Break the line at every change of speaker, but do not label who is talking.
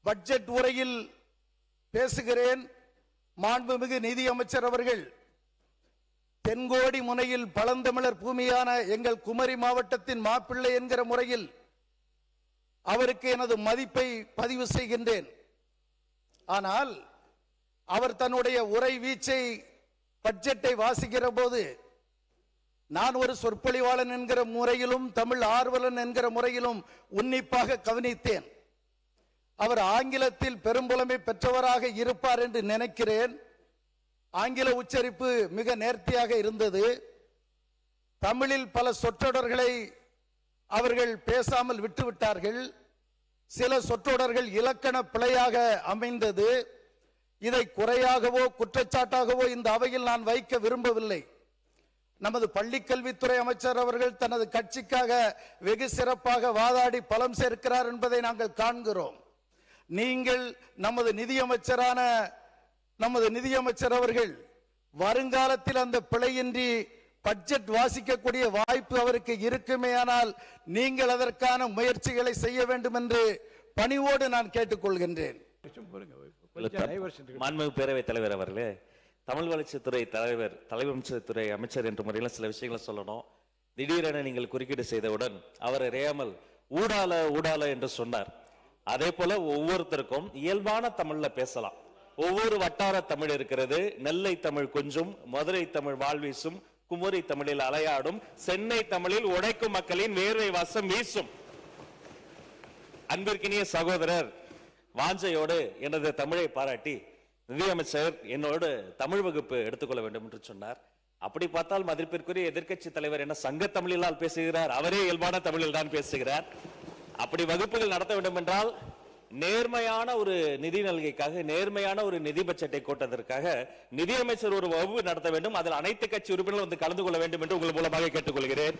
Budget உரையில் பேசுகிறேன். மாண்புமிகு நிதி அமைச்சர் அவர்கள் தென்கோடி முனையில் பழந்தமிழர் பூமியான எங்கள் குமரி மாவட்டத்தின் மாப்பிள்ளை என்கிற முறையில் அவருக்கு எனது மதிப்பை பதிவு செய்கின்றேன். ஆனால் அவர் தன்னுடைய உரை வீச்சை பட்ஜெட்டை வாசிக்கிற போது நான் ஒரு சொற்பொழிவாளன் என்கிற முறையிலும் தமிழ் ஆர்வலன் என்கிற முறையிலும் உன்னிப்பாக கவனித்தேன். அவர் ஆங்கிலத்தில் பெரும்புலமை பெற்றவராக இருப்பார் என்று நினைக்கிறேன். ஆங்கில உச்சரிப்பு மிக நேர்த்தியாக இருந்தது. தமிழில் பல சொற்றொடர்களை அவர்கள் பேசாமல் விட்டுவிட்டார்கள். சில சொற்றொடர்கள் இலக்கண பிழையாக அமைந்தது. இதை குறையாகவோ குற்றச்சாட்டாகவோ இந்த அவையில் நான் வைக்க விரும்பவில்லை. நமது பள்ளிக்கல்வித்துறை அமைச்சர் அவர்கள் தனது கட்சிக்காக வெகு சிறப்பாக வாதாடி பலம் சேர்க்கிறார் என்பதை நாங்கள் காண்கிறோம். நீங்கள் நமது நிதியமைச்சர் அவர்கள் வருங்காலத்தில் அந்த பிழையின்றி பட்ஜெட் வாசிக்கக்கூடிய வாய்ப்பு அவருக்கு இருக்குமேயானால் நீங்கள் அதற்கான முயற்சிகளை செய்ய வேண்டும் என்று பணிவோடு நான் கேட்டுக்கொள்கின்றேன்.
மாண்புமிகு பேரவைத் தலைவர் அவர்களே, தமிழ் வளர்ச்சித்துறை தலைவம்சத்துறை அமைச்சர் என்ற முறையில் சில விஷயங்களை சொல்லணும். திடீரென நீங்கள் குறுக்கீடு செய்தவுடன் அவர் அறியாமல் ஊடால என்று சொன்னார். அதே போல ஒவ்வொருத்தருக்கும் இயல்பான தமிழ்ல பேசலாம். ஒவ்வொரு வட்டார தமிழ் இருக்கிறது. நெல்லை தமிழ் கொஞ்சம், மதுரை தமிழ் வாழ்வீசும், குமரி தமிழில் அலையாடும், சென்னை தமிழில் உழைக்கும் மக்களின் வேர்வை வாசம் வீசும். அன்பிற்கினிய சகோதரர் வாஞ்சையோடு எனது தமிழை பாராட்டி நிதியமைச்சர் என்னோடு தமிழ் வகுப்பு எடுத்துக்கொள்ள வேண்டும் என்று சொன்னார். அப்படி பார்த்தால் மதிப்பிற்குரிய எதிர்க்கட்சி தலைவர் என்ன சங்க தமிழில் பேசுகிறார்? அவரே இயல்பான தமிழில் தான் பேசுகிறார். அப்படி வகுப்புகள் நடத்த வேண்டும் என்றால் நேர்மையான ஒரு நிதி நல்கைக்காக, நேர்மையான ஒரு நிதி பட்ஜெட்டை கூட்டத்திற்காக நிதியமைச்சர் ஒரு வகுப்பு நடத்த வேண்டும். அதில் அனைத்து கட்சி உறுப்பினர்கள் வந்து கலந்து கொள்ள வேண்டும் என்று உங்கள் மூலமாக கேட்டுக்கொள்கிறேன்.